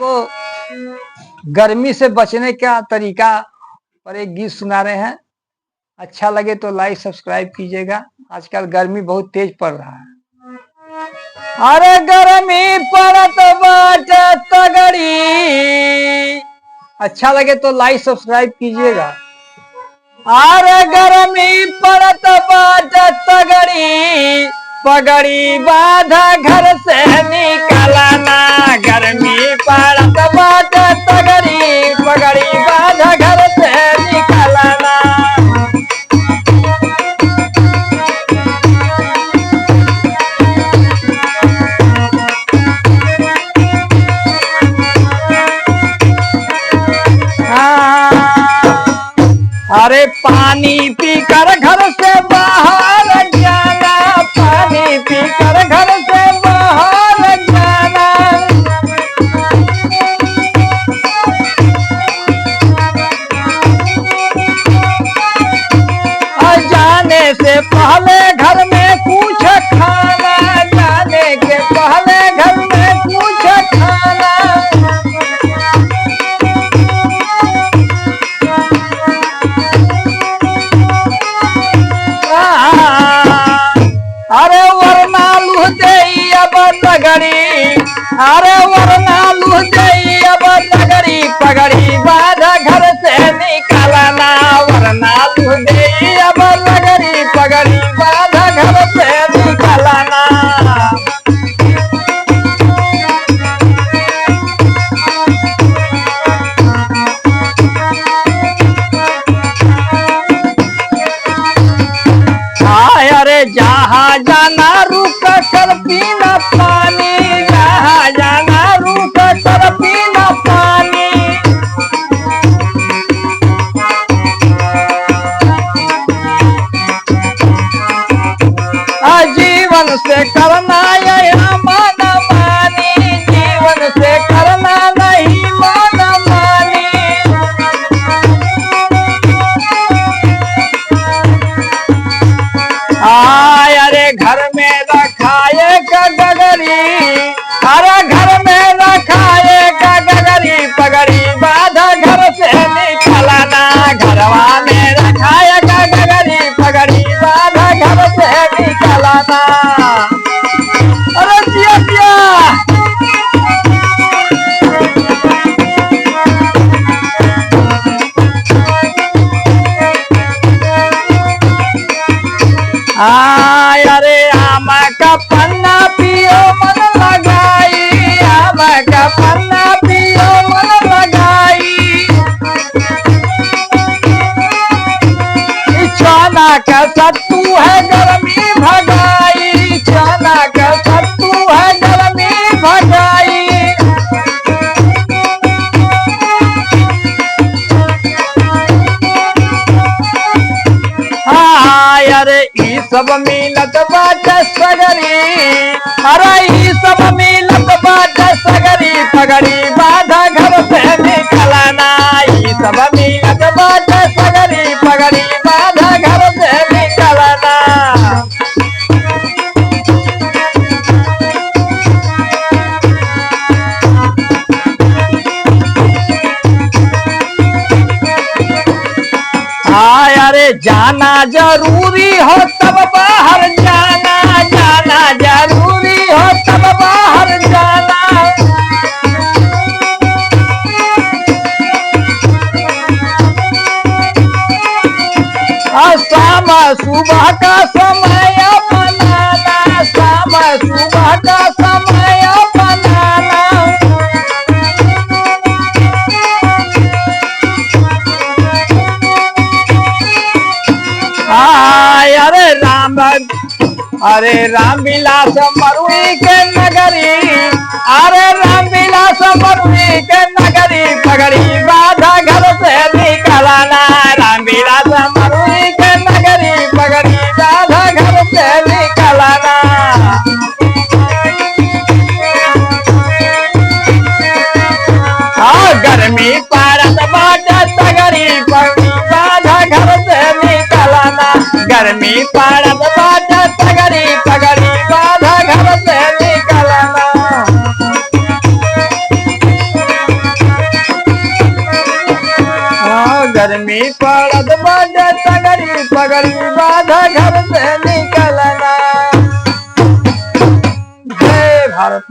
को गर्मी से बचने का तरीका पर एक गीत सुना रहे हैं। अच्छा लगे तो लाइक सब्सक्राइब कीजिएगा। आजकल गर्मी बहुत तेज पड़ रहा है। अरे गर्मी पड़त बाटे तगड़ी, अच्छा लगे तो लाइक सब्सक्राइब कीजिएगा। अरे गर्मी पड़त बाटे तगड़ी, पगड़ी बाधा घर से निकलना। गर्मी पड़त बाटे तगड़ी, पगड़ी बाधा घर से निकलना। अरे पानी पीकर घर से बाहर जाना, पानी पीकर घर से बाहर जाना। जाने से पहले घर में कुछ खाना, जाने के पहले घर में कुछ खाना। अरे वरना लुह दे अब तगड़ी, अरे वरना लुह दे अब तगड़ी, पगड़ी बाधा घर से निकलना। वरना लुह दे अब तगड़ी, पगड़ी बाधा घर से निकलना। अरे जहाँ जाना रुक कर पीना पानी, जहाँ जाना रुक कर पीना पानी। जीवन से करना यह मन मानी, जीवन से करना नहीं मन मानी। अरे घर में रखाए का गगरी, अरे घर में रखाए का गगरी, पगड़ी बाधा घर से निकलना। घरवा में रखाए का गगरी, पगड़ी बाधा घर से निकलना। अरे जिया जिया अरे आम का पन्ना पियो मन लगाई, आम का पन्ना पियो मन लगाई। चना का सत्तू है गर्मी भगाई, चना का सत्तू है गर्मी भगाई। अरे ई सब मिलत बाटे सगरी, अरे ई सब मिलत बाटे सगरी, पगड़ी बाधा घर से निकलना। ई सब मिलत बाटे सगरी, पगड़ी बाधा घर से निकलना। अरे जाना जरूरी हो तब बाहर जाना, जाना जरूरी हो तब बाहर जाना। शाम सुबह का समय बनाना, शाम सुबह का समय बनाना। अरे राम विलास मरुई के नगरी, अरे राम विलास मरुई के नगरी, पगड़ी बाधा घर से निकलना। राम विलास मरुई के नगरी, पगड़ी बाधा घर से निकलना। गर्मी पड़त बाटे तगड़ी, पगड़ी बाधा घर से निकलना। गर्मी पड़त बाटे तगड़ी, पगड़ी बाधा घर से निकलना। गर्मी पड़त बाटे तगड़ी पगड़ी बाधा घर से निकल